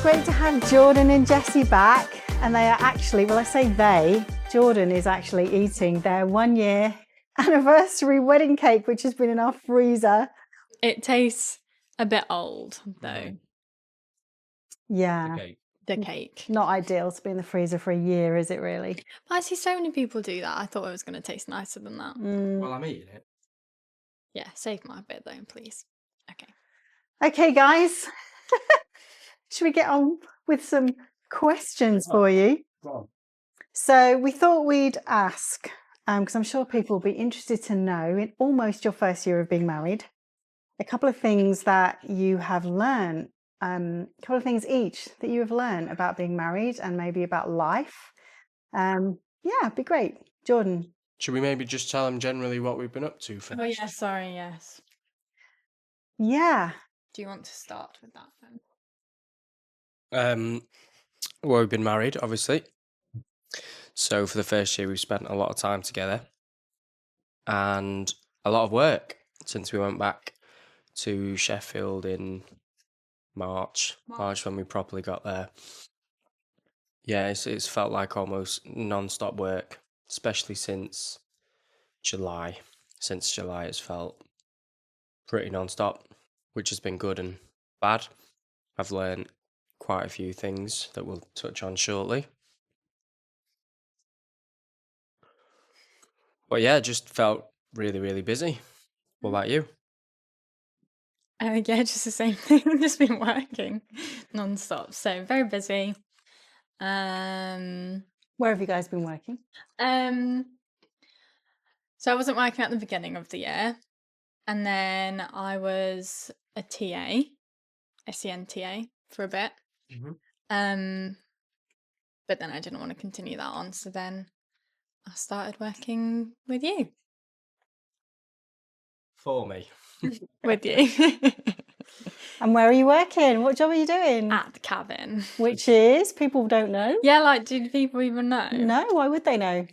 great to have Jordan and Jessie back. And they are actually, well, I say they, Jordan is actually eating their 1 year anniversary wedding cake, which has been in our freezer. It tastes a bit old, though. Yeah. The cake. Not ideal to be in the freezer for a year, is it really? But I see so many people do that. I thought it was going to taste nicer than that. Well, I'm eating it. Yeah, save my bit, though, please. Okay. Okay, guys. Should we get on with some questions for you? So we thought we'd ask, because I'm sure people will be interested to know, in almost your first year of being married, a couple of things that you have learned, a couple of things each that you have learned about being married and maybe about life. Yeah, it'd be great. Jordan. Should we maybe just tell them generally what we've been up to first? Oh, yeah, sorry, yes. Yeah. Do you want to start with that then? Well, we've been married, obviously. So for the first year, we've spent a lot of time together and a lot of work since we went back to Sheffield in March when we properly got there. Yeah, it's felt like almost non-stop work, especially since July. Since July, it's felt pretty non-stop, which has been good and bad. I've learned quite a few things that we'll touch on shortly. But yeah, just felt really, really busy. What about you? Yeah, just the same thing. Just been working non-stop. So very busy. Where have you guys been working? So I wasn't working at the beginning of the year. And then I was a TA, SEN TA for a bit. But then I didn't want to continue that on. So then I started working with you. For me. With you. And where are you working? What job are you doing? At the cabin. Which is, people don't know. Yeah, like, do people even know? No, why would they know? Do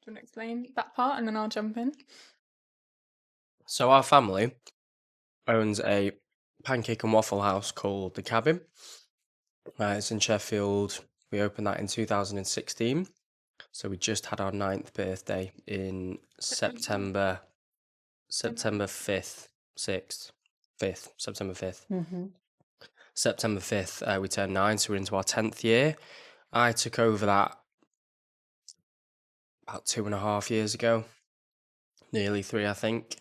you want to explain that part and then I'll jump in? So our family owns a pancake and waffle house called The Cabin. It's in Sheffield. We opened that in 2016. So we just had our 9th birthday in September 5th, 6th, 5th, September 5th. September 5th, we turned 9, so we're into our 10th year. I took over that about 2.5 years ago, nearly 3, I think.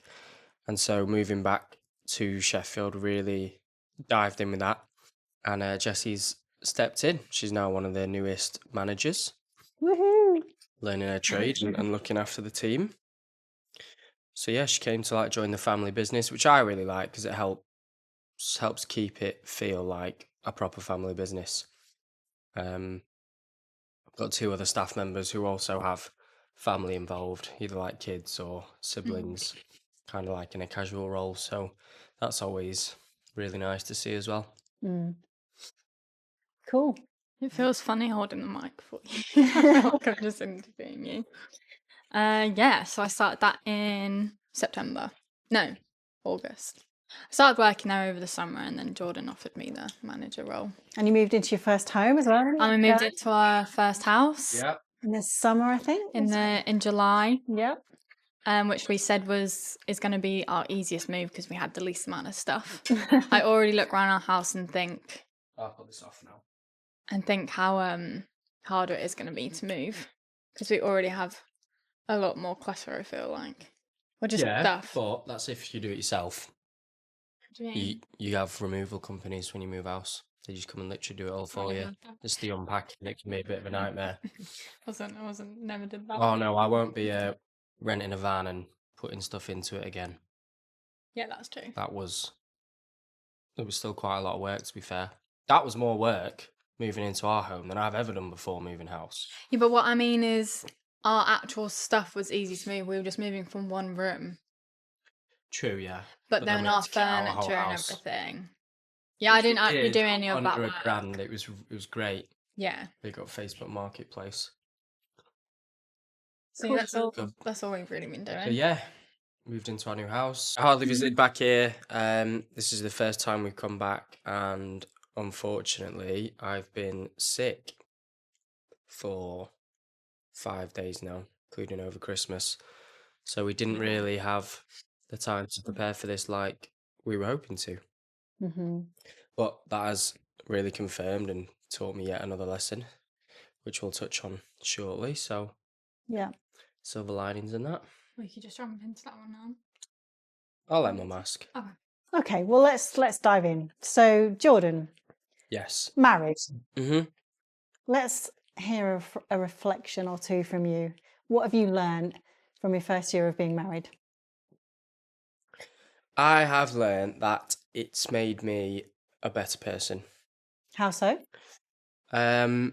And so moving back to Sheffield really dived in with that. And Jessie's stepped in. She's now one of the newest managers. Woohoo! Learning her trade and looking after the team. So yeah, she came to join the family business, which I really like because it helps keep it feel like a proper family business. I've got 2 other staff members who also have family involved, either like kids or siblings, kind of like in a casual role. So that's always really nice to see as well. Cool. It feels funny holding the mic for you. I feel like I'm just interviewing you. Yeah, so I started that in August. I started working there over the summer and then Jordan offered me the manager role. And you moved into your first home as well? And we moved into our first house. Yeah. In the summer, I think? In July. Yeah. Which we said is going to be our easiest move because we had the least amount of stuff. I already look around our house and think... I'll put this off now. And think how harder it is going to be to move because we already have a lot more clutter, I feel like. Or just stuff. But that's if you do it yourself. What do you mean? You have removal companies when you move house. They just come and literally do it all for you. Just the unpacking, it can be a bit of a nightmare. Never did that. Oh no, I won't be renting a van and putting stuff into it again. Yeah, that's true. There was still quite a lot of work, to be fair. That was more work moving into our home than I've ever done before moving house. Yeah, but what I mean is our actual stuff was easy to move. We were just moving from one room. True, yeah. But then our furniture and everything. Yeah, I didn't actually do any of that under work. $1,000, it was great. Yeah. They got Facebook Marketplace. So that's all we've really been doing. But yeah, moved into our new house. I hardly visited back here. This is the first time we've come back, and unfortunately, I've been sick for 5 days now, including over Christmas. So we didn't really have the time to prepare for this like we were hoping to. Mm-hmm. But that has really confirmed and taught me yet another lesson, which we'll touch on shortly. So Yeah. silver linings in that. We could just jump into that one now. I'll let Mum ask. Okay. Okay. Well, let's dive in. So, Jordan, Yes. married. Mm-hmm. Let's hear a reflection or two from you. What have you learned from your first year of being married? I have learned that it's made me a better person. How so? Do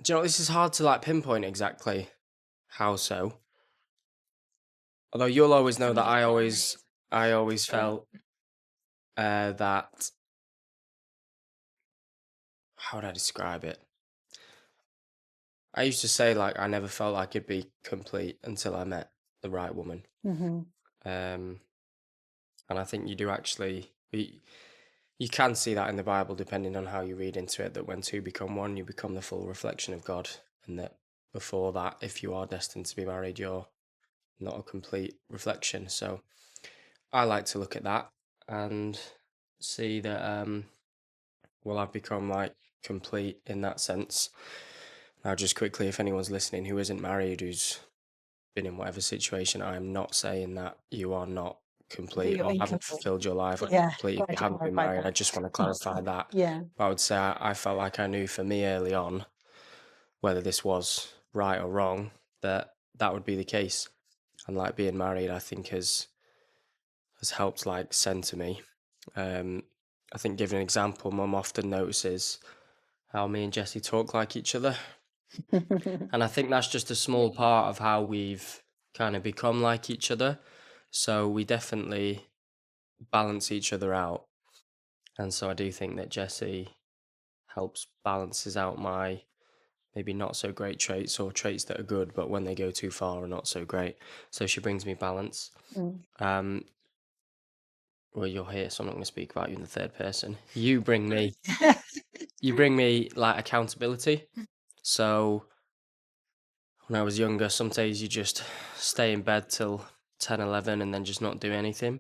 you know, this is hard to like pinpoint exactly how so. Although you'll always know that I always felt that, how would I describe it? I used to say like I never felt like I'd be complete until I met the right woman. Mm-hmm. And I think you do actually, you can see that in the Bible, depending on how you read into it, that when two become one, you become the full reflection of God. And that before that, if you are destined to be married, you're not a complete reflection. So I like to look at that and see that, well, I've become like complete in that sense. Now, just quickly, if anyone's listening who isn't married, who's been in whatever situation, I am not saying that you are not complete you're or haven't incomplete. fulfilled your life or Yeah, complete if glad you you haven't been clarified married. that. I just want to clarify that. Yeah. But I would say I felt like I knew for me early on, whether this was right or wrong, that that would be the case. And like being married, I think has helped like center me. I think, giving an example, Mum often notices how me and Jessie talk like each other. And I think that's just a small part of how we've kind of become like each other. So we definitely balance each other out. And so I do think that Jessie helps balances out my maybe not so great traits or traits that are good, but when they go too far are not so great. So she brings me balance. Mm. Well, you're here, so I'm not going to speak about you in the third person. You bring me like accountability. So when I was younger, some days you just stay in bed till 10, 11 and then just not do anything.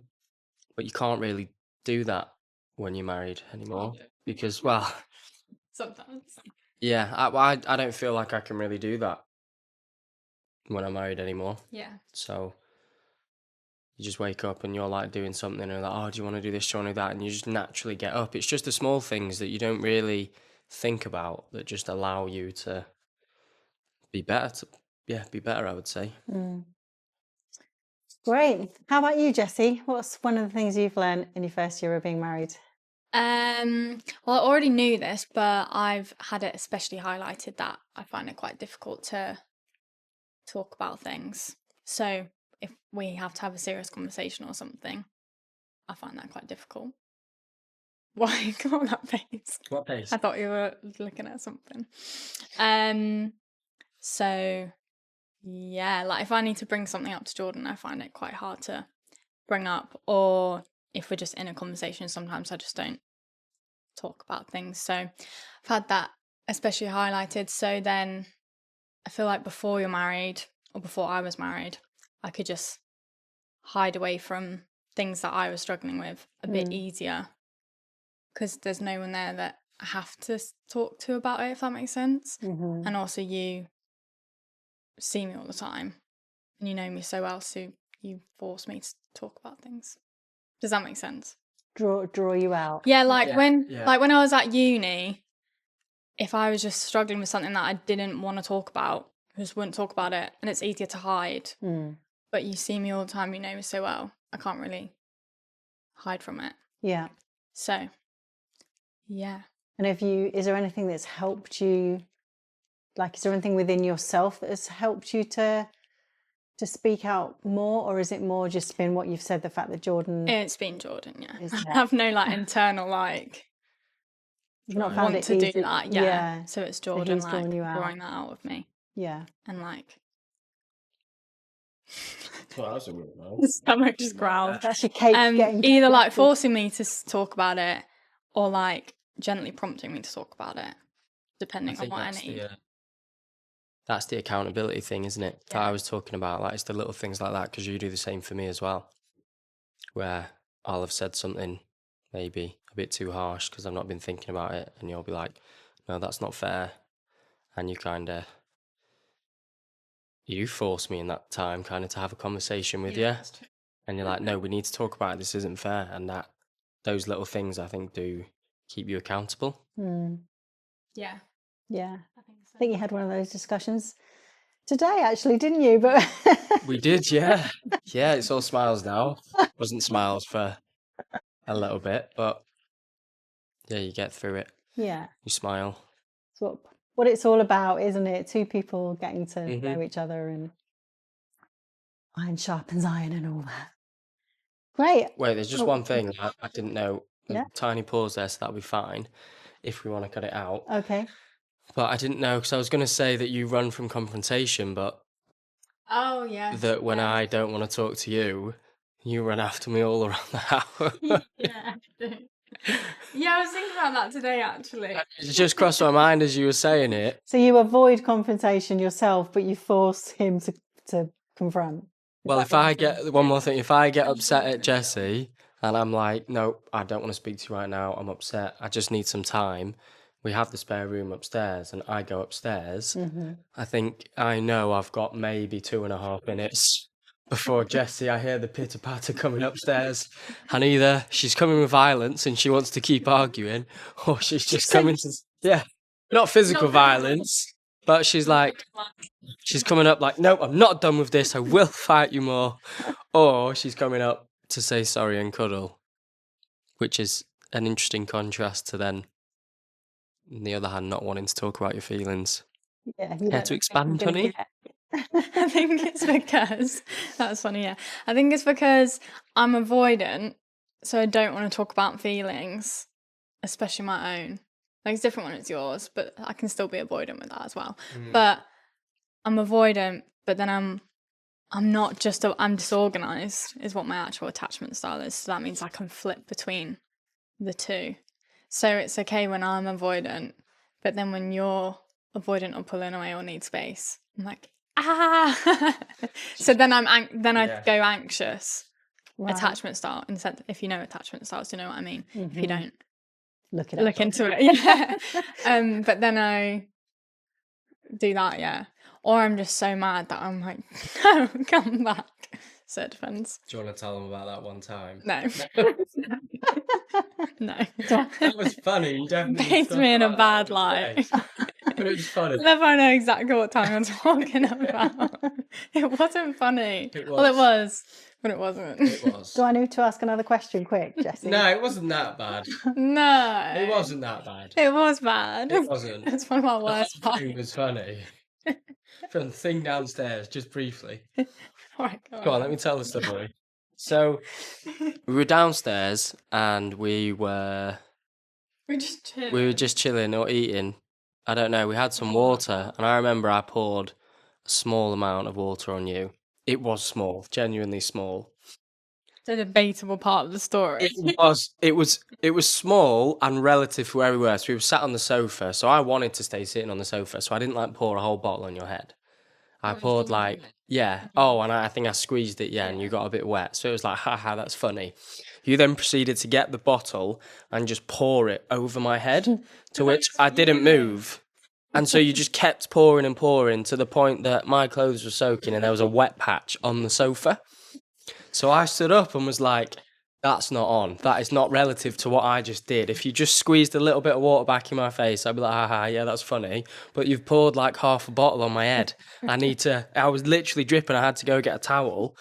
But you can't really do that when you're married anymore because, well, Sometimes. yeah, I don't feel like I can really do that when I'm married anymore. Yeah. So you just wake up and you're like doing something and like, oh, do you want to do this? Do you want to do that? And you just naturally get up. It's just the small things that you don't really think about that just allow you to be better. Be better, I would say. Mm. Great. How about you, Jessie? What's one of the things you've learned in your first year of being married? Well, I already knew this, but I've had it especially highlighted that I find it quite difficult to talk about things. So if we have to have a serious conversation or something, I find that quite difficult. Why? Come on, that face. What pace? I thought you were looking at something. So yeah, like if I need to bring something up to Jordan, I find it quite hard to bring up. Or if we're just in a conversation, sometimes I just don't talk about things. So I've had that especially highlighted. So then I feel like before you're married, or before I was married, I could just hide away from things that I was struggling with a bit easier because there's no one there that I have to talk to about it, if that makes sense. Mm-hmm. And also you see me all the time and you know me so well, so you force me to talk about things. Does that make sense? Draw you out. Yeah, like when I was at uni, if I was just struggling with something that I didn't want to talk about, I just wouldn't talk about it, and it's easier to hide. But you see me all the time, you know me so well, I can't really hide from it. Yeah. So yeah. And is there anything that's helped you, like, is there anything within yourself that has helped you to speak out more, or is it more just been what you've said, the fact that Jordan... It's been Jordan, yeah. Is I that- have no like internal like You've not found want it to easy. do that, yeah. So it's Jordan he's like drawing you out. drawing that out of me. Yeah. And like Well, that's a weird one. stomach just growled. That's your cake getting... Either like forcing me to talk about it, or like gently prompting me to talk about it, I depending on think what I need. that's the accountability thing, isn't it? That Yeah. I was talking about. Like, it's the little things like that, because you do the same for me as well. Where I'll have said something maybe a bit too harsh because I've not been thinking about it, and you'll be like, "No, that's not fair," and you force me in that time kind of to have a conversation with you, That's true. and you're like, "No, we need to talk about it. This isn't fair," and those little things I think do keep you accountable. Yeah, Yeah. I think so. I think you had one of those discussions today, actually, didn't you? But We did, yeah. Yeah, it's all smiles now. Wasn't smiles for a little bit, but yeah, you get through it. yeah, You smile. it's what it's all about, isn't it? Two people getting to Mhm. know each other, and iron sharpens iron and all that. Great. Wait, there's just Oh, one thing I didn't know. There's Yeah. a tiny pause there, so that'll be fine if we want to cut it out. Okay. But I didn't know, because I was going to say that you run from confrontation, but Oh yeah. that when I don't want to talk to you, you run after me all around the house. Yeah. Yeah, I was thinking about that today actually. It just crossed my mind as you were saying it. So you avoid confrontation yourself, but you force him to confront. Well, if I get one more thing, if I get upset at Jessie and I'm like, no, I don't want to speak to you right now, I'm upset, I just need some time. We have the spare room upstairs, and I go upstairs. I think I know I've got maybe 2.5 minutes before Jessie, I hear the pitter patter coming upstairs, and either she's coming with violence and she wants to keep arguing, or she's just coming to, not physical violence, but she's coming up like, no, I'm not done with this, I will fight you more. Or she's coming up to say sorry and cuddle, which is an interesting contrast to then, on the other hand, not wanting to talk about your feelings. Yeah. Care to expand, honey? I think it's because that's funny. Yeah, I think it's because I'm avoidant, so I don't want to talk about feelings, especially my own. Like, it's different when it's yours, but I can still be avoidant with that as well. But I'm avoidant, but then I'm not just I'm disorganized is what my actual attachment style is. So that means I can flip between the two. So it's okay when I'm avoidant, but then when you're avoidant or pulling away or need space, I'm like, so then I go anxious. Right. Attachment style. Instead, if you know attachment styles, you know what I mean. If you don't, Look it look up. into it. Yeah. But then I do that, yeah. Or I'm just so mad that I'm like, no, come back. So it depends. Do you want to tell them about that one time? No. No. That was funny. You definitely Paints me in a bad light. But it was funny. Never I know exactly what time you're talking about. It wasn't funny. It Well, it was. was, but it wasn't. It was. Do I need to ask another question quick, Jessie? No, it wasn't that bad. No. It wasn't that bad. It was bad. It wasn't. It's one of my worst parts. It was funny. From the thing downstairs, just briefly. Right, Go on, let me tell the story. So, we were downstairs and we were just chilling or eating. I don't know, we had some water, and I remember I poured a small amount of water on you. It was small, genuinely small. The debatable part of the story. It was small and relative to where we were. So we were sat on the sofa. So I wanted to stay sitting on the sofa. So I didn't pour a whole bottle on your head. I poured Oh, and I think I squeezed it, and you got a bit wet. So it was like, haha, that's funny. You then proceeded to get the bottle and just pour it over my head, to which I didn't move. And so you just kept pouring and pouring to the point that my clothes were soaking and there was a wet patch on the sofa. So I stood up and was like, that's not on. That is not relative to what I just did. If you just squeezed a little bit of water back in my face, I'd be like, haha, yeah, that's funny. But you've poured like half a bottle on my head. I was literally dripping. I had to go get a towel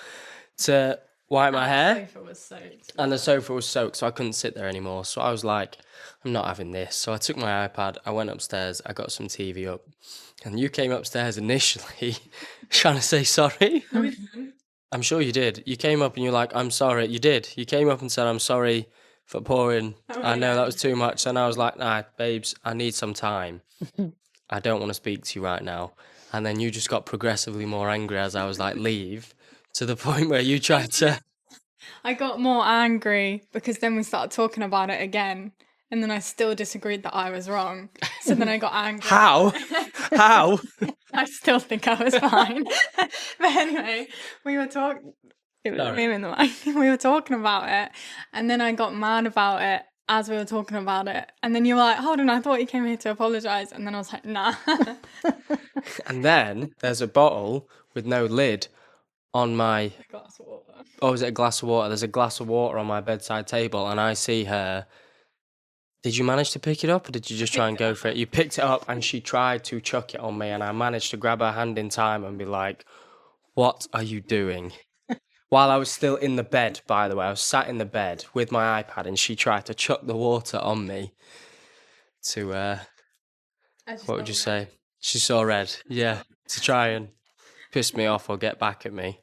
to wipe my hair. The sofa was soaked. And the sofa was soaked, so I couldn't sit there anymore. So I was like, I'm not having this. So I took my iPad, I went upstairs, I got some TV up. And you came upstairs initially trying to say sorry. I'm sure you did. You came up and you're like, I'm sorry. You did. You came up and said, I'm sorry for pouring. I know that was too much. And I was like, nah, babes, I need some time. I don't want to speak to you right now. And then you just got progressively more angry as I was like, leave, to the point where you tried to... I got more angry because then we started talking about it again. and then I still disagreed that I was wrong. So then I got angry. How? How? I still think I was fine. But anyway, we were talking. It was Sorry. me in the mic. We were talking about it, and then I got mad about it as we were talking about it. And then you were like, "Hold on, I thought you came here to apologise." And then I was like, "Nah." And then there's a bottle with no lid on my. A glass of water. Oh, is it a glass of water? There's a glass of water on my bedside table, and I see her. Did you manage to pick it up, or did you just try and go for it? You picked it up, and she tried to chuck it on me, and I managed to grab her hand in time and be like, "What are you doing?" While I was still in the bed, by the way, I was sat in the bed with my iPad, and she tried to chuck the water on me. To what would you say? She saw red, yeah, to try and piss me off or get back at me.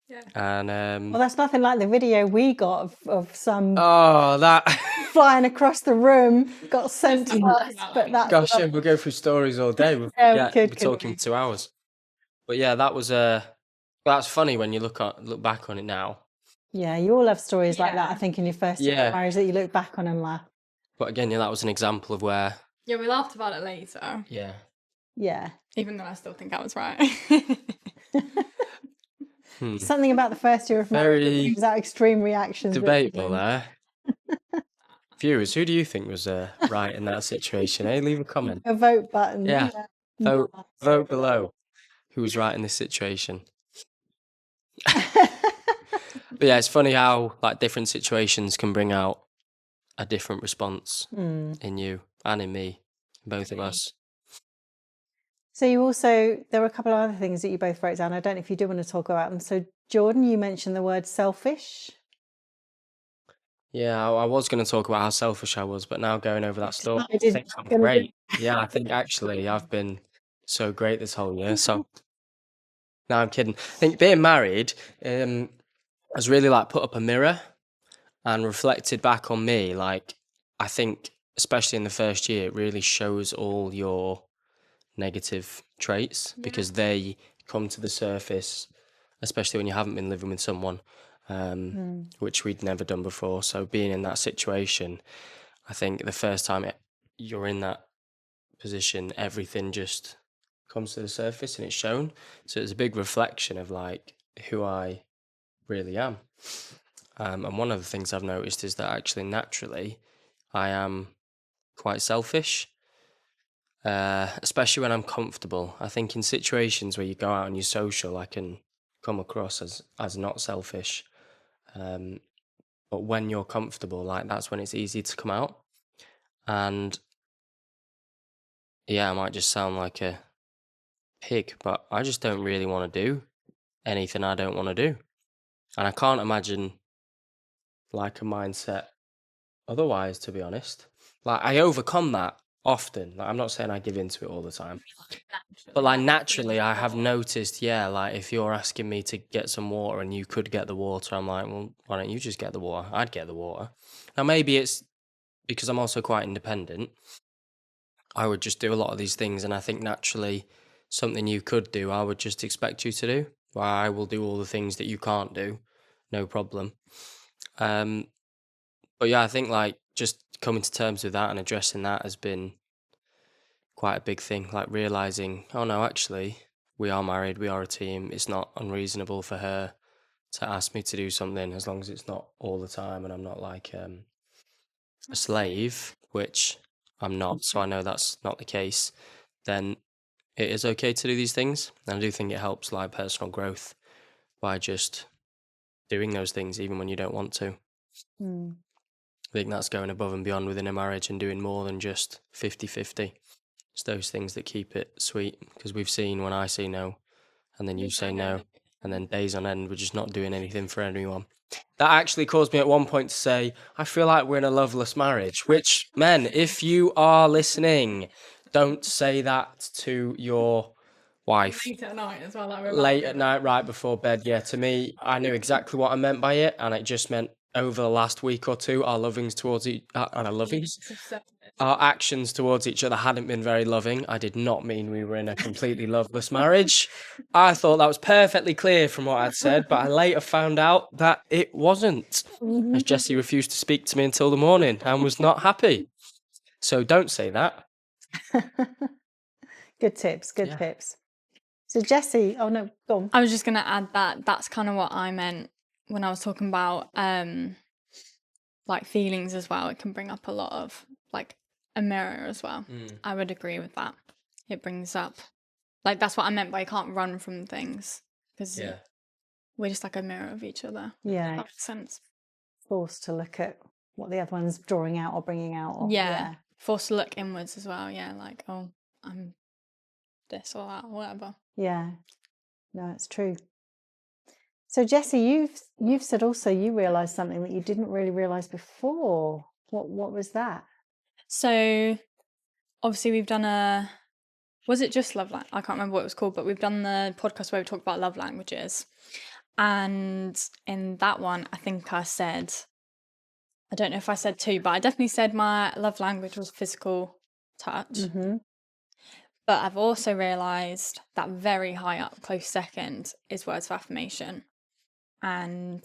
Yeah. And Well, that's nothing like the video we got of some oh, that. flying across the room, got sent to us. But that's Gosh, yeah, we'll go through stories all day. We'll Yeah, we we're could, couldn't talking we? 2 hours. But yeah, that was that's funny when you look back on it now. yeah, you all have stories like that, I Yeah. think, in your first year Yeah. of marriage that you look back on and laugh. But again, yeah, that was an example of where. Yeah, we laughed about it later, Yeah. Yeah. even though I still think I was right. Something about the first year of marriage that Very brings out extreme reactions. debatable there. Viewers, who do you think was right in that situation? Leave a comment. A vote button. Yeah. Vote below. Who was right in this situation? But yeah, it's funny how like different situations can bring out a different response in you and in me, both of us. So you also, there were a couple of other things that you both wrote down. I don't know if you do want to talk about them. So Jordan, you mentioned the word selfish. Yeah, I was going to talk about how selfish I was, but now going over that story, I decided think I'm gonna great. Yeah, I think actually I've been so great this whole year. So no, I'm kidding. I think being married has really like put up a mirror and reflected back on me. Like I think, especially in the first year, it really shows all your negative traits because they come to the surface, especially when you haven't been living with someone, which we'd never done before. So being in that situation, I think the first time you're in that position, everything just comes to the surface and it's shown. So it's a big reflection of like who I really am. And one of the things I've noticed is that actually naturally I am quite selfish. Especially when I'm comfortable. I think in situations where you go out and you're social, I can come across as not selfish. But when you're comfortable, like that's when it's easy to come out. And yeah, I might just sound like a pig, but I just don't really want to do anything I don't want to do. And I can't imagine like a mindset otherwise, to be honest. Like I overcome that often. Like I'm not saying I give into it all the time, but like naturally I have noticed, like if you're asking me to get some water and you could get the water, I'm like, well, why don't you just get the water? I'd get the water. Now maybe it's because I'm also quite independent. I would just do a lot of these things, and I think naturally something you could do, I would just expect you to do. Well, I will do all the things that you can't do, no problem. But yeah, I think like just coming to terms with that and addressing that has been quite a big thing. Like realizing, oh no, actually, we are married, we are a team. It's not unreasonable for her to ask me to do something as long as it's not all the time and I'm not like a slave, which I'm not. So I know that's not the case. Then it is okay to do these things. And I do think it helps like personal growth by just doing those things even when you don't want to. I think that's going above and beyond within a marriage and doing more than just 50-50. It's those things that keep it sweet, because we've seen when I say no and then you say no and then days on end we're just not doing anything for anyone. That actually caused me at one point to say, I feel like we're in a loveless marriage, which, men, if you are listening, don't say that to your wife. Late at night as well. Late at night, right before bed. Yeah, to me, I knew exactly what I meant by it, and it just meant over the last week or two, our actions towards each other hadn't been very loving. I did not mean we were in a completely loveless marriage. I thought that was perfectly clear from what I'd said, but I later found out that it wasn't, as Jessie refused to speak to me until the morning and was not happy. So don't say that. Good tips. Good Yeah. tips. So Jessie, oh no, go on. I was just going to add that that's kind of what I meant when I was talking about like feelings as well. It can bring up a lot of like a mirror as well. I would agree with that. It brings up, like, that's what I meant by you can't run from things, because Yeah. we're just like a mirror of each other. Yeah, That makes sense. forced to look at what the other one's drawing out or bringing out. Or, Yeah. Forced to look inwards as well. Yeah, like, oh, I'm this or that or whatever. Yeah. No, it's true. So Jessie, you've said also you realised something that you didn't really realise before. What was that? So obviously we've done was it just love language? I can't remember what it was called, but we've done the podcast where we talk about love languages. And in that one, I think I said, I don't know if I said 2, but I definitely said my love language was physical touch. Mm-hmm. But I've also realised that very high up, close second, is words of affirmation. And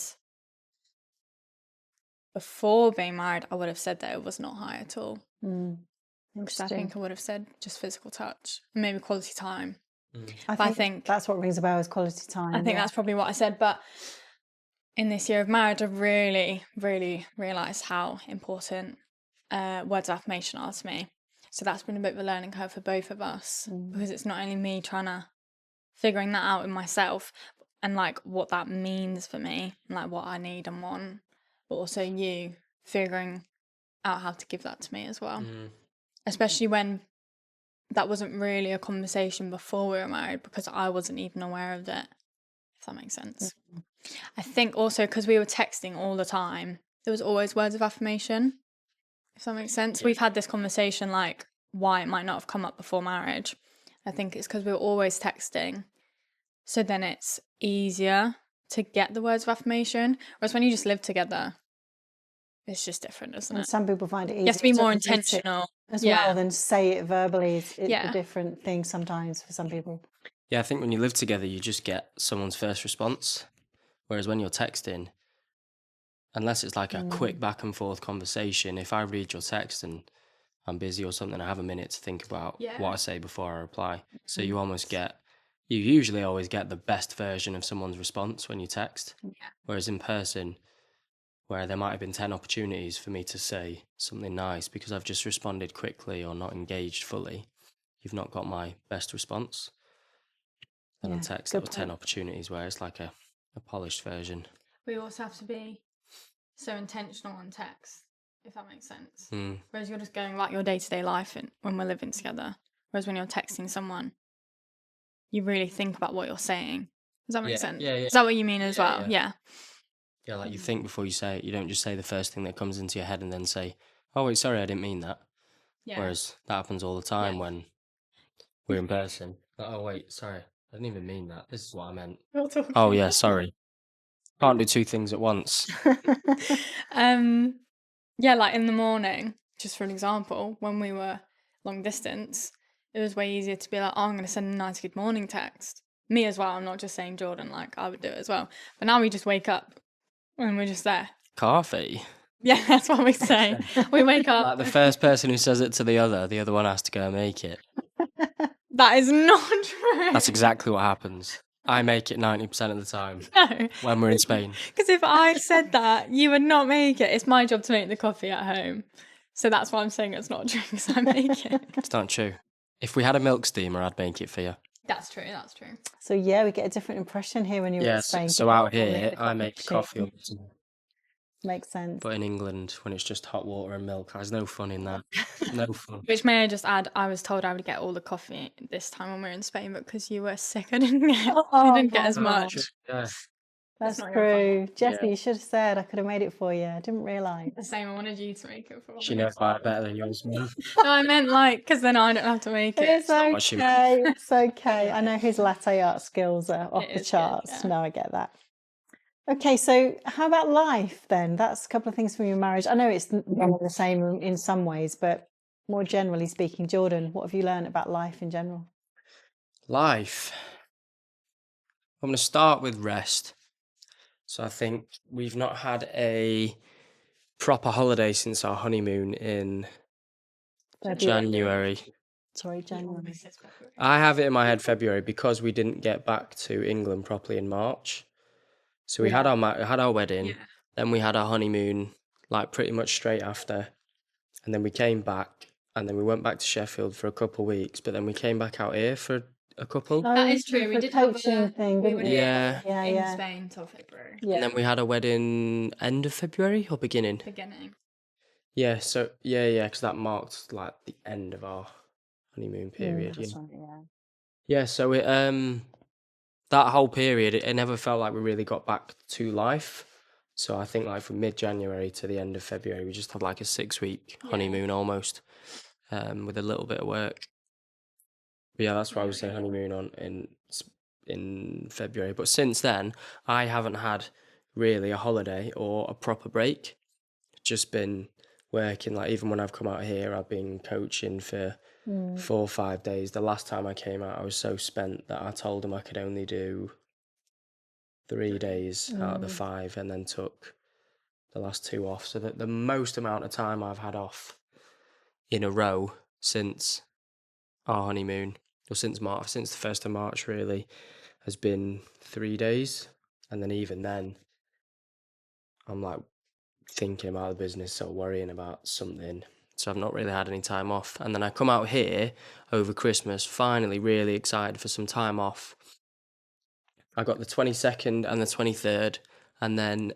before being married, I would have said that it was not high at all. Mm. Because I Interesting. think I would have said just physical touch, maybe quality time. I I think that's what rings a bell is quality time. I think that's probably what I said. But in this year of marriage, I've really, really realised how important words of affirmation are to me. So that's been a bit of a learning curve for both of us, because it's not only me figuring that out in myself and like what that means for me and like what I need and want, but also you figuring out how to give that to me as well. Especially when that wasn't really a conversation before we were married, because I wasn't even aware of it, if that makes sense. I think also because we were texting all the time, there was always words of affirmation, if that makes sense. We've had this conversation like why it might not have come up before marriage. I think it's because we were always texting, so then it's easier to get the words of affirmation, whereas when you just live together, it's just different, isn't And it? some people find it easier You have to be more admit it intentional as well than say it verbally. It's Yeah. a different thing sometimes for some people. Yeah, I think when you live together, you just get someone's first response. Whereas when you're texting, unless it's like a quick back and forth conversation, if I read your text and I'm busy or something, I have a minute to think about what I say before I reply. So you usually always get the best version of someone's response when you text. Whereas in person, where there might have been 10 opportunities for me to say something nice, because I've just responded quickly or not engaged fully, you've not got my best response. And on text, there were 10 opportunities where it's like a polished version. We also have to be so intentional on text, if that makes sense. Whereas you're just going about your day-to-day life when we're living together. Whereas when you're texting someone, you really think about what you're saying. Does that make sense? Yeah. Is that what you mean as well? Yeah. Yeah, like you think before you say it. You don't just say the first thing that comes into your head and then say, oh, wait, sorry, I didn't mean that. Yeah. Whereas that happens all the time when we're in person. Like, oh, wait, sorry, I didn't even mean that. This is what I meant. Oh, yeah, sorry. Can't do 2 things at once. Yeah, like in the morning, just for an example, when we were long distance, it was way easier to be like, oh, I'm going to send a nice good morning text. Me as well. I'm not just saying Jordan, like I would do it as well. But now we just wake up and we're just there. Coffee. Yeah, that's what we say. We wake up. Like the first person who says it to the other one has to go and make it. That is not true. That's exactly what happens. I make it 90% of the time. No. When we're in Spain. Because if I said that, you would not make it. It's my job to make the coffee at home. So that's why I'm saying it's not true, because I make it. It's not true. If we had a milk steamer, I'd make it for you. That's true, that's true. So yeah, we get a different impression here when you're in Spain. So out here, I make coffee. Makes sense. But in England, when it's just hot water and milk, there's no fun in that. No fun. Which, may I just add, I was told I would get all the coffee this time when we were in Spain, but because you were sick, I didn't get as much. Yeah. That's not your true. fault. Jessie, you should have said I could have made it for you. I didn't realise. The same, I wanted you to make it for me. She knows quite better than yours, man. No, I meant like, because then I don't have to make it. It's what she okay. It's okay. I know his latte art skills are off It the is good, charts. yeah. No, I get that. Okay, so how about life then? That's a couple of things from your marriage. I know it's one the same in some ways, but more generally speaking, Jordan, what have you learned about life in general? Life. I'm going to start with rest. So I think we've not had a proper holiday since our honeymoon in January. Sorry, January. I have it in my head February because we didn't get back to England properly in March. So we had our wedding, then we had our honeymoon like pretty much straight after, and then we came back, and then we went back to Sheffield for a couple of weeks, but then we came back out here for a couple. That is true. We did have coaching thing, we didn't were we? Yeah. in Spain till February. Yeah. And then we had a wedding end of February or beginning. Yeah, so yeah, because that marked like the end of our honeymoon period. That's right, yeah. Yeah, so it that whole period, it never felt like we really got back to life. So I think like from mid-January to the end of February, we just had like a 6-week honeymoon almost, with a little bit of work. But yeah, that's why I was saying honeymoon in February. But since then, I haven't had really a holiday or a proper break. Just been working. Like even when I've come out here, I've been coaching for 4 or 5 days. The last time I came out, I was so spent that I told them I could only do 3 days out of the 5, and then took the last 2 off. So that the most amount of time I've had off in a row since our honeymoon, or since the 1st of March really, has been 3 days. And then even then, I'm like thinking about the business or worrying about something. So I've not really had any time off. And then I come out here over Christmas, finally really excited for some time off. I got the 22nd and the 23rd, and then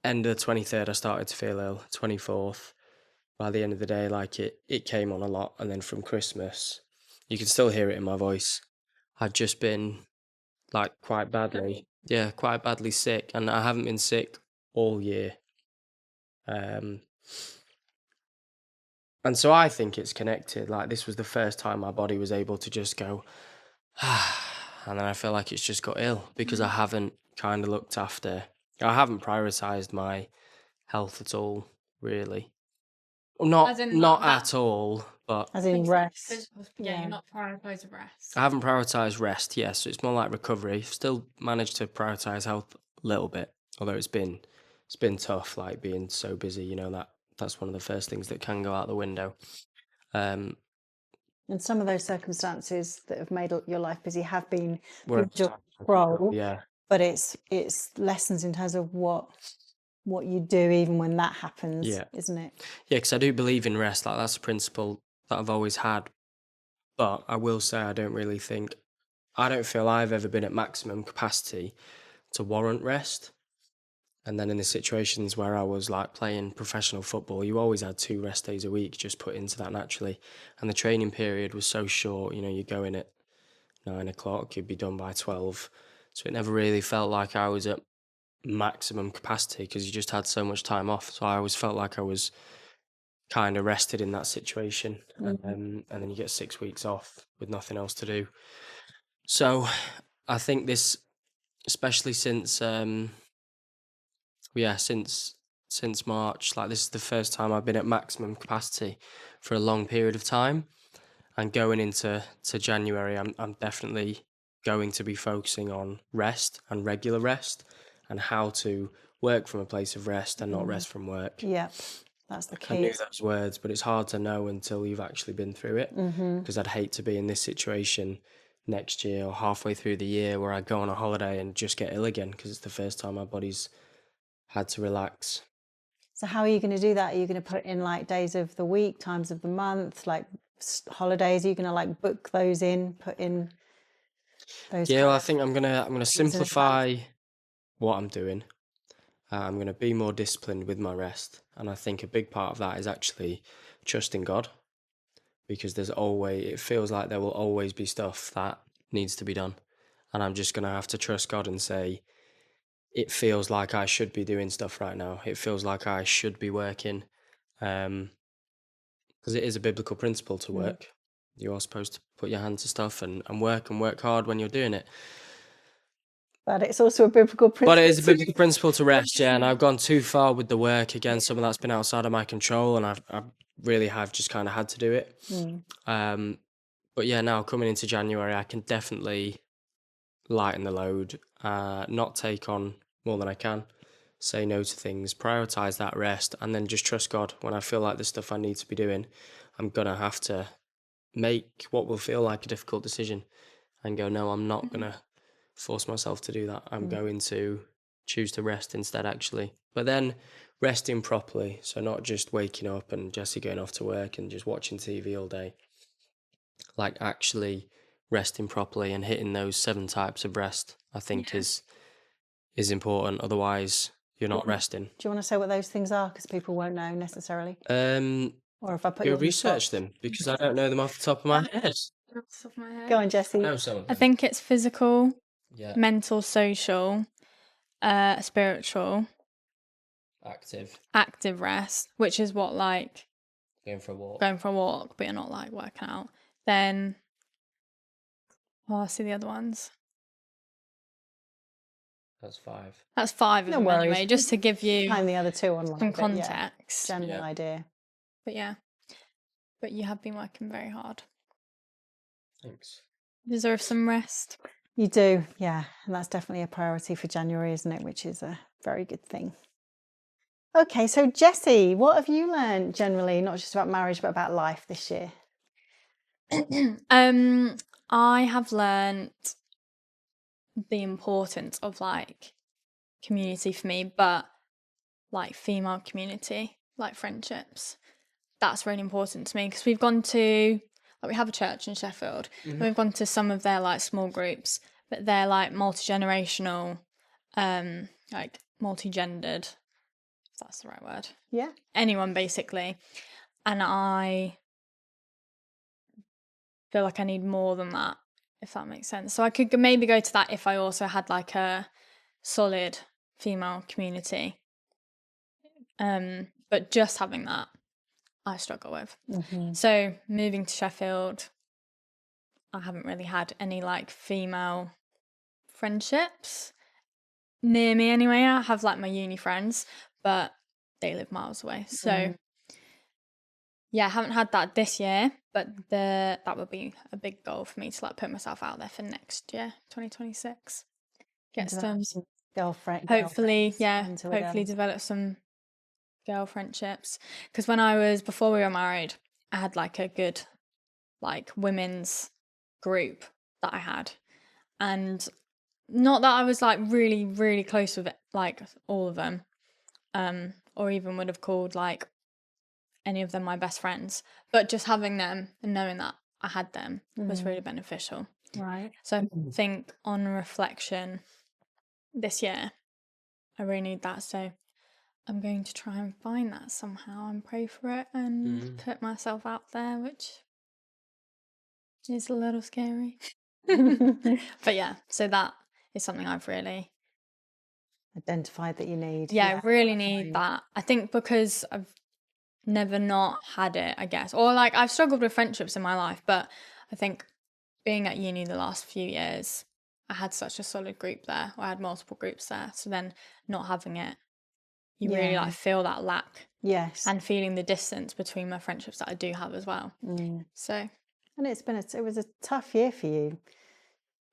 end of the 23rd I started to feel ill. 24th, by the end of the day, like it came on a lot. And then from Christmas, you can still hear it in my voice, I'd just been like quite badly sick, and I haven't been sick all year. And so I think it's connected. Like this was the first time my body was able to just go, and then I feel like it's just got ill because I haven't kind of looked after. I haven't prioritized my health at all, really. Not at all, but As in rest. You're not prioritising rest. I haven't prioritized rest. Yes, so it's more like recovery. Still managed to prioritize health a little bit, although it's been tough. Like being so busy, you know, that's one of the first things that can go out the window. And some of those circumstances that have made your life busy have been We're your role. Yeah. But it's lessons in terms of what you do even when that happens, isn't it? Yeah, because I do believe in rest. Like that's a principle that I've always had. But I will say I don't feel I've ever been at maximum capacity to warrant rest. And then in the situations where I was like playing professional football, you always had 2 rest days a week just put into that naturally. And the training period was so short, you know, you go in at 9 o'clock, you'd be done by 12. So it never really felt like I was at maximum capacity because you just had so much time off. So I always felt like I was kind of rested in that situation. And then you get 6 weeks off with nothing else to do. So I think this, especially since March, like this is the first time I've been at maximum capacity for a long period of time. And going into January, I'm definitely going to be focusing on rest and regular rest and how to work from a place of rest and not rest from work. Yeah, that's the key. I knew those words, but it's hard to know until you've actually been through it. Because I'd hate to be in this situation next year or halfway through the year where I go on a holiday and just get ill again because it's the first time my body's had to relax. So how are you going to do that? Are you going to put in like days of the week, times of the month, like holidays? Are you going to like book those in, put in those? Yeah, well, I think I'm gonna simplify what I'm doing. I'm going to be more disciplined with my rest. And I think a big part of that is actually trusting God, because it feels like there will always be stuff that needs to be done. And I'm just going to have to trust God and say, it feels like I should be doing stuff right now. It feels like I should be working. Because it is a biblical principle to work. You are supposed to put your hand to stuff and work hard when you're doing it. But it's also a biblical principle. But it is a biblical principle to rest, yeah. And I've gone too far with the work. Again, some of that's been outside of my control, and I really have just kind of had to do it. But yeah, now coming into January, I can definitely lighten the load, not take on more than I can, say no to things, prioritize that rest, and then just trust God. When I feel like the stuff I need to be doing, I'm going to have to make what will feel like a difficult decision and go, no, I'm not going to force myself to do that. I'm going to choose to rest instead, actually. But then resting properly. So not just waking up and Jessie going off to work and just watching TV all day. Like actually resting properly and hitting those 7 types of rest, I think is important. Otherwise, you're not resting. Do you want to say what those things are? Because people won't know necessarily. Or if I put you Go on the spot. research them because I don't know them off the top of my head. Off the top of my head. Go on, Jessie. No, some of I them. think it's physical, Yeah. mental, social, spiritual, active rest, which is what, like Going for a walk. but you're not like working out. Then, I see the other ones. That's 5. That's 5 of No them worries. anyway, just to give you Time the other 2 online. some but yeah, context. general idea. But yeah, but you have been working very hard. Thanks. Deserve some rest. You do, yeah. And that's definitely a priority for January, isn't it? Which is a very good thing. Okay, so Jessie, what have you learned generally, not just about marriage, but about life this year? I have learnt the importance of like community for me, but like female community, like friendships. That's really important to me because we've gone to, like, we have a church in Sheffield, and we've gone to some of their like small groups, but they're like multi-generational, like multi-gendered, if that's the right word. Yeah. Anyone basically. And I feel like I need more than that, if that makes sense. So I could maybe go to that if I also had like a solid female community. But just having that, I struggle with. So moving to Sheffield, I haven't really had any like female friendships near me anyway. I have like my uni friends, but they live miles away. So yeah, I haven't had that this year, but that would be a big goal for me to like put myself out there for next year, 2026. Get some girlfriend. hopefully girlfriends, develop some girl friendships. Because before we were married, I had like a good like women's group that I had, and not that I was like really, really close with like all of them, or even would have called like any of them my best friends, but just having them and knowing that I had them was really beneficial. Right. So I think on reflection this year, I really need that. So I'm going to try and find that somehow and pray for it and put myself out there, which is a little scary. But yeah, so that is something I've really identified that you need. I really need that. I think because I've never not had it, I guess, or like I've struggled with friendships in my life, but I think being at uni the last few years, I had such a solid group there, or I had multiple groups there, so then not having it, you really like feel that lack. Yes. And feeling the distance between my friendships that I do have as well. So, and it was a tough year for you,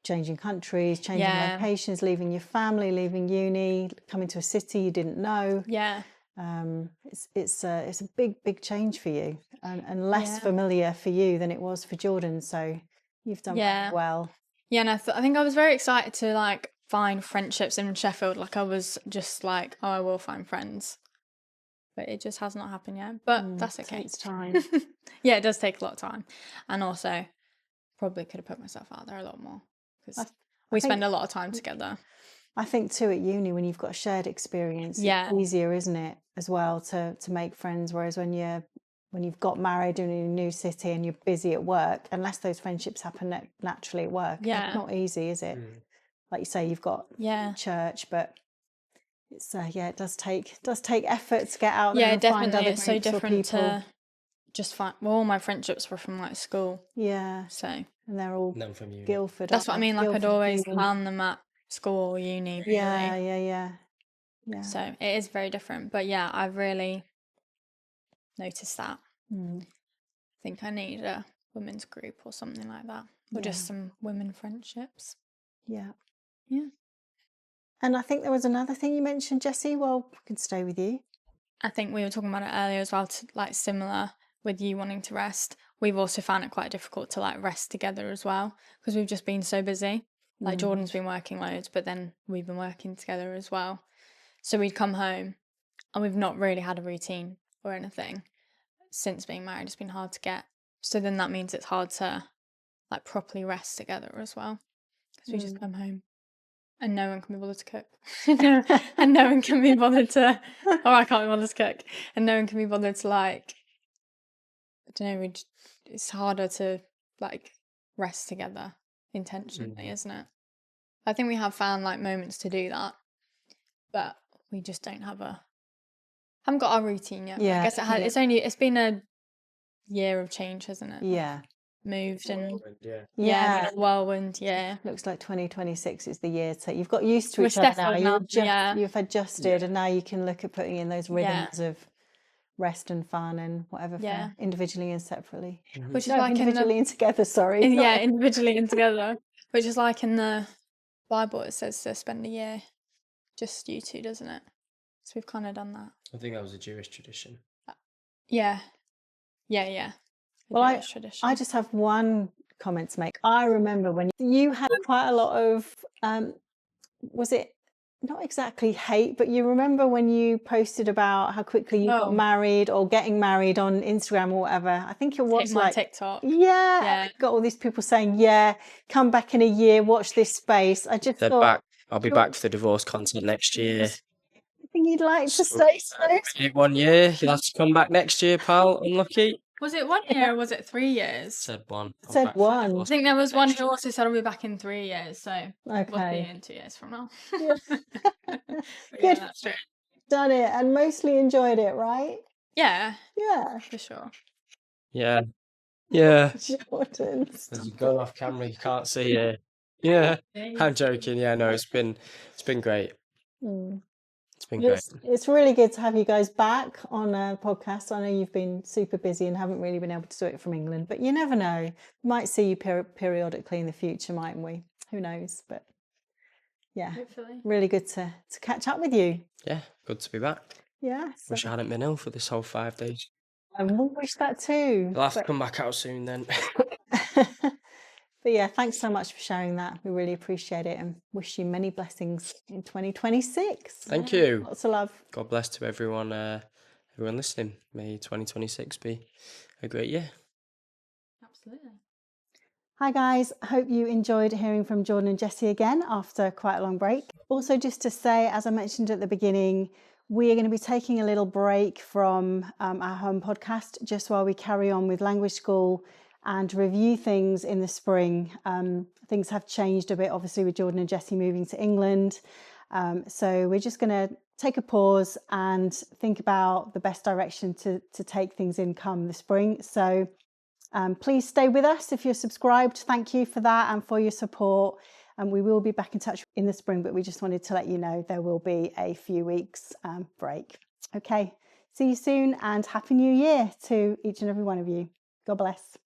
changing countries, changing locations, leaving your family, leaving uni, coming to a city you didn't know. It's a big change for you, and less familiar for you than it was for Jordan. So you've done very well. Yeah, and I think I was very excited to like find friendships in Sheffield. Like I was just like, oh, I will find friends, but it just has not happened yet. But that's okay. It takes time. Yeah, it does take a lot of time, and also probably could have put myself out there a lot more because we spend a lot of time together. I think too at uni when you've got a shared experience, it's easier, isn't it, as well to make friends. Whereas when you've got married in a new city and you're busy at work, unless those friendships happen naturally at work, it's not easy, is it? Like you say, you've got church, but it's it does take effort to get out there. Yeah, and definitely. Find other it's so different to just find. Well, all my friendships were from like school. Yeah. So and they're all from uni. Guildford. That's what I mean. Like Guildford, I'd always found them at school or uni. Really. Yeah. So it is very different, but yeah, I've really noticed that. I think I need a women's group or something like that, or just some women friendships. Yeah. And I think there was another thing you mentioned, Jessie. Well, we can stay with you. I think we were talking about it earlier as well. Like similar with you wanting to rest, we've also found it quite difficult to like rest together as well, because we've just been so busy. Like Jordan's been working loads, but then we've been working together as well. So we'd come home and we've not really had a routine or anything since being married. It's been hard to get. So then that means it's hard to like properly rest together as well, because we just come home and no one can be bothered to cook. And no one can be bothered to, or I can't be bothered to cook, and no one can be bothered to like, I don't know, it's harder to like rest together intentionally, isn't it? I think we have found like moments to do that, but we just don't haven't got our routine yet. Yeah, I guess it's been a year of change, hasn't it? Yeah. Moved and Yeah. been a whirlwind, yeah. Looks like 2026 is the year to. You've got used to We're each other now. settled now, You've adjusted, and now you can look at putting in those rhythms of rest and fun and whatever, for individually and separately. Which is No, like individually and together. Sorry. yeah, individually and together. Which is like in the Bible, it says to spend a year, just you two, doesn't it? So we've kind of done that. I think that was a Jewish tradition. Yeah. Well, I just have one comment to make. I remember when you had quite a lot of, was it not exactly hate, but you remember when you posted about how quickly you got married or getting married on Instagram or whatever. I think it was like TikTok. Yeah. Got all these people saying, yeah, come back in a year, watch this space. I just thought, I'll be back for the divorce content next year. I think you'd like to say so. 1 year. You'll have to come back next year, pal. Unlucky. Was it 1 year or was it 3 years? Said one. Said one. I think there was one who also said I'll be back in 3 years, so we'll be in 2 years from now. Good. Done it and mostly enjoyed it, right? Yeah, for sure. Yeah. Jordan, As you're going off camera, you can't see it. Yeah. I'm joking. Yeah, no, it's been great. It's been great. It's really good to have you guys back on a podcast. I know you've been super busy and haven't really been able to do it from England, but you never know. We might see you periodically in the future, mightn't we? Who knows? But yeah, hopefully. Really good to catch up with you. Yeah, good to be back. Yeah. Wish I hadn't been ill for this whole 5 days. I wish that too. I'll have to come back out soon then. But yeah, thanks so much for sharing that. We really appreciate it and wish you many blessings in 2026. Thank you. Lots of love. God bless to everyone listening. May 2026 be a great year. Absolutely. Hi guys, I hope you enjoyed hearing from Jordan and Jessie again after quite a long break. Also, just to say, as I mentioned at the beginning, we are going to be taking a little break from our home podcast just while we carry on with language school and review things in the spring. Things have changed a bit, obviously, with Jordan and Jessie moving to England. So we're just going to take a pause and think about the best direction to take things in come the spring. So please stay with us if you're subscribed. Thank you for that and for your support. And we will be back in touch in the spring, but we just wanted to let you know there will be a few weeks break. Okay, see you soon and Happy New Year to each and every one of you. God bless.